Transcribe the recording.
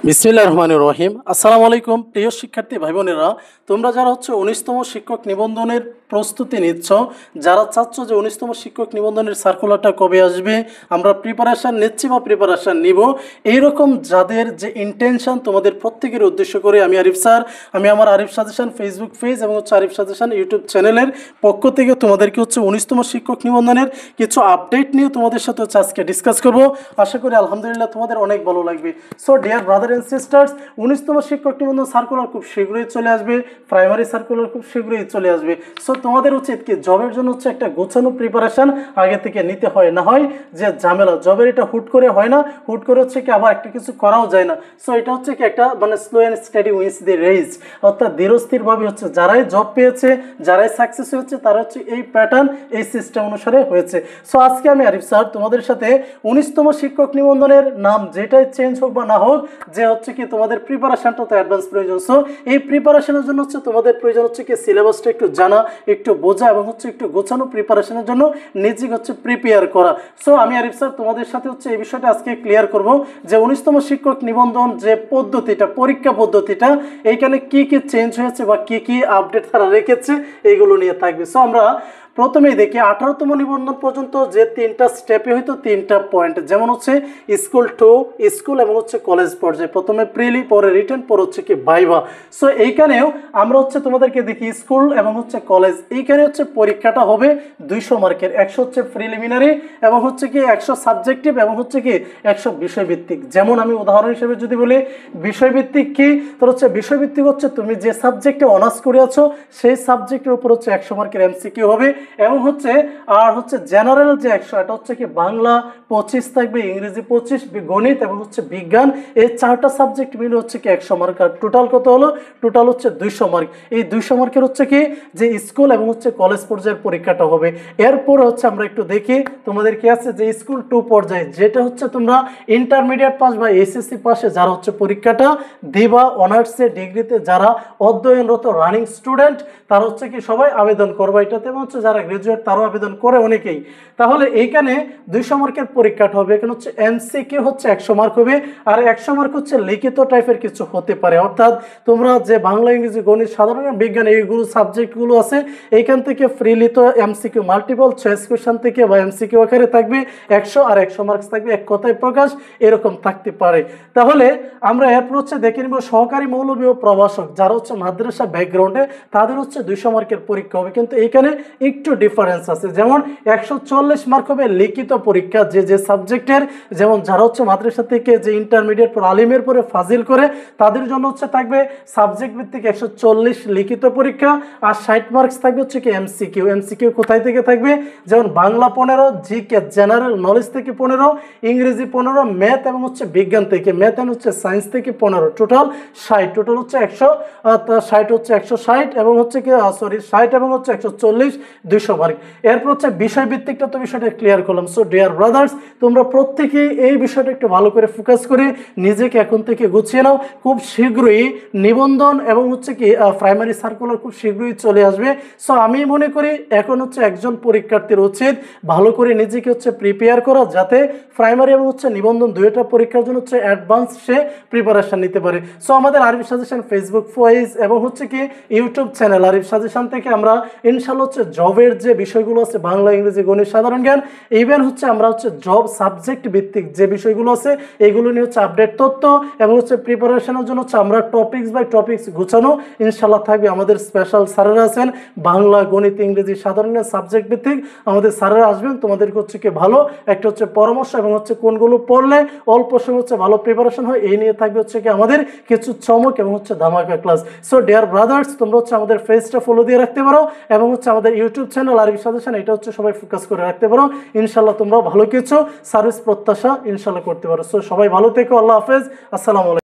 বিসমিল্লাহির রহমানির রহিম। আসসালামু আলাইকুম প্রিয় শিক্ষার্থী ভাই বোনেরা, তোমরা যারা 19তম শিক্ষক নিবন্ধনের প্রস্তুতি নিচ্ছ, যারা চাচ্ছ যে 19তম শিক্ষক নিবন্ধনের সার্কুলারটা কবে আসবে, আমরা প্রিপারেশান নিচ্ছি বা প্রিপারেশান নিব, এইরকম যাদের যে ইন্টেনশন, তোমাদের প্রত্যেকের উদ্দেশ্য করে আমি আরিফ স্যার, আমি আমার আরিফ সাজেশন ফেসবুক পেজ এবং আরিফ সাজেশন ইউটিউব চ্যানেলের পক্ষ থেকে তোমাদেরকে 19তম শিক্ষক নিবন্ধনের কিছু আপডেট নিয়ে তোমাদের সাথে আজকে ডিসকাস করব। আশা করি আলহামদুলিল্লাহ তোমাদের অনেক ভালো লাগবে। So dear brother and sisters, 19তম শিক্ষক নিবন্ধন সার্কুলার খুব শীঘ্রই চলে আসবে, প্রাইমারি সার্কুলার খুব শীঘ্রই চলে আসবে। সো তোমাদের উচিত কি, জবের জন্য একটা গোছানো প্রিপারেশন আগে থেকে নিতে হয়, না হয় যে ঝামেলা, জবের এটা হুট করে হয় না, হুট করে কি আবার একটা কিছু করাও যায় না। সো এটা কি একটা slow and steady wins the race, অর্থাৎ ধীরস্থিরভাবে যারাই জব পেয়েছে, যারাই সাকসেস হয়েছে, তারা এই প্যাটার্ন, এই সিস্টেম অনুসারে হয়েছে। সো আজকে আমি আরিফ স্যার তোমাদের সাথে 19তম শিক্ষক নিবন্ধনের নাম যেটাই চেঞ্জ হোক বা না হোক, যে কি তোমাদের প্রিপারেশনটা তো অ্যাডভান্স প্রয়োজন। সো এই প্রিপারেশনের জন্য তোমাদের প্রয়োজন কি সিলেবাসটা একটু জানা, একটু বোঝা এবং একটু গোছানো প্রিপারেশনের জন্য নিজেকে প্রিপেয়ার করা। সো আমি আরিফ স্যার তোমাদের সাথে এই বিষয়টা আজকে ক্লিয়ার করব যে 19তম শিক্ষক নিবন্ধন যে পদ্ধতিটা, পরীক্ষা পদ্ধতিটা, এইখানে কি কি চেঞ্জ হয়েছে বা কি কি আপডেট তারা রেখেছে, এইগুলো নিয়ে থাকবে। সো আমরা প্রথমেই দেখি 18তম নিবন্ধন পর্যন্ত যে 3টা স্টেপে হয়তো 3টা পয়েন্ট, যেমন স্কুল টু, স্কুল এবং কলেজ পর্যায়ে, প্রথমে প্রিলি, পরে রিটেন, পরে কি ভাইভা। সো এইখানেও আমরা তোমাদেরকে দেখি স্কুল এবং কলেজ, এইখানে পরীক্ষাটা হবে 200 মার্কের, 100 প্রিলিমিনারি এবং কি 100 সাবজেক্টিভ এবং কি 100 বিষয়ভিত্তিক। যেমন আমি উদাহরণ হিসেবে যদি বলি, বিষয়ভিত্তিক কি, তোর বিষয়ভিত্তিক তুমি যে সাবজেক্টে অনার্স করে আছো সেই সাবজেক্টের উপর 100 মার্কের এমসিকিউ হবে, এবং আর জেনারেল যে 100, এটা কি বাংলা 25 থাকবে, ইংরেজি 25, গণিত এবং বিজ্ঞান, এই 4টা সাবজেক্ট মিলে কি 100 মার্ক। আর টোটাল কত হলো? Total 200 mark. এই 200 মার্কের কি যে স্কুল এবং কলেজ পর্যায়ের পরীক্ষাটা হবে। এরপর আমরা একটু দেখি তোমাদের কি আছে যে স্কুল 2 পর্যায়ে, যেটা তোমরা ইন্টারমিডিয়েট পাস বা এসএসসি পাশে যারা পরীক্ষাটা দিবা, অনার্সে, ডিগ্রিতে যারা অধ্যয়নরত রানিং স্টুডেন্ট, তারা কি সবাই আবেদন করবে এটাতে, এবং যারা গ্রাজুয়েট তারাও আবেদন করে অনেকেই। তাহলে এইখানে 200 মার্কের পরীক্ষাটা হবে। এখানে এমসিকিউ 100 মার্ক হবে, আর 100 মার্ক লিখিত টাইপের কিছু হতে পারে, অর্থাৎ তোমরা যে বাংলা, ইংরেজি, গণিত, সাধারণ বিজ্ঞান এইগুলো সাবজেক্টগুলো আছে, এইখান থেকে ফ্রিলি তো এমসিকিউ মাল্টিপল চয়েস কোয়েশ্চন থেকে বা এমসিকিউ আকারে থাকবে 100, আর 100 মার্কস থাকবে এক কথায় প্রকাশ, এরকম থাকতে পারে। তাহলে আমরা এরপর দেখে নিব সহকারী মৌলবী ও প্রভাষক, যারা মাদ্রাসা ব্যাকগ্রাউন্ডে, তাদের 200 মার্কের পরীক্ষা হবে। কিন্তু এইখানে একটু ডিফারেন্স আছে, যেমন 140 মার্ক হবে লিখিত পরীক্ষা যে যে সাবজেক্টের, যেমন যারা মাদ্রাসা থেকে যে ইন্টারমিডিয়েট পর আলিমের পরে ফাজিল করে, তাদের জন্য থাকবে সাবজেক্ট ভিত্তিক 140 লিখিত পরীক্ষা, আর 60 মার্কস থাকবে কি এমসিকিউ। এমসিকিউ কোথায় থেকে থাকবে? যেমন বাংলা 15, জিকে জেনারেল নলেজ থেকে 15, ইংরেজি 15, ম্যাথ এবং বিজ্ঞান থেকে, ম্যাথ এন্ড সায়েন্স থেকে 15, টোটাল 60, টোটাল 160, 160 এবং কি 60 এবং 140, 200 মার্ক। এরপর বিষয়ভিত্তিকটা, তো বিষয়টা ক্লিয়ার করলাম। সো ডিয়ার ব্রাদার্স, তোমরা প্রত্যেকেই এই বিষয়টা একটু ভালো করে ফোকাস করে নিজেকে এখন থেকে গুছিয়ে নাও। খুব শীঘ্রই নিবন্ধন এবং কি প্রাইমারি সার্কুলার খুব শীঘ্রই চলে আসবে। সো আমি মনে করি এখন একজন পরীক্ষার্থীর উচিত ভালো করে নিজেকে প্রিপেয়ার করা, যাতে প্রাইমারি এবং নিবন্ধন দুইটা পরীক্ষার জন্য অ্যাডভান্স সে প্রিপারেশন নিতে পারে। সো আমাদের আরিফ সাজেশন ফেসবুক পেজ এবং কি ইউটিউব চ্যানেল আরিফ সাজেশন থেকে আমরা ইনশাআল্লাহ জবের যে বিষয়গুলো আছে, বাংলা, ইংরেজি, গণিত, সাধারণ জ্ঞান, ইভেন আমরা জব সাবজেক্ট ভিত্তিক যে বিষয়গুলো আছে এইগুলো নিয়ে আপডেট তথ্য এবং প্রিপারেশনের জন্য আমরা টপিকস বাই টপিকস গুছানো ইনশাআল্লাহ থাকবে। আমাদের স্পেশাল স্যারেরা আছেন, বাংলা, গণিত, ইংরেজি, সাধারণ জ্ঞান সাবজেক্ট ভিত্তিক আমাদের স্যারেরা আসবেন, তোমাদেরকে কি ভালো একটা পরামর্শ এবং কোনগুলো পড়লে অল্প সময় ভালো প্রিপারেশন হয়, এই নিয়ে থাকবে কি আমাদের কিছু চমক এবং ধামাকা ক্লাস। সো ডিয়ার ব্রাদার্স, তোমরা আমাদের পেজটা ফলো দিয়ে রাখতে পারো, এবং আমাদের ইউটিউব চ্যানেল আরিফ সাজেশন, এটা সবাই ফোকাস করে রাখতে পারো। ইনশাআল্লাহ তোমরা ভালো কিছু সার্ভিস প্রত্যাশা ইনশাআল্লাহ করতে পারো। সো সবাই ভালো থেকো, আল্লাহ হাফেজ, আসসালামু আলাইকুম।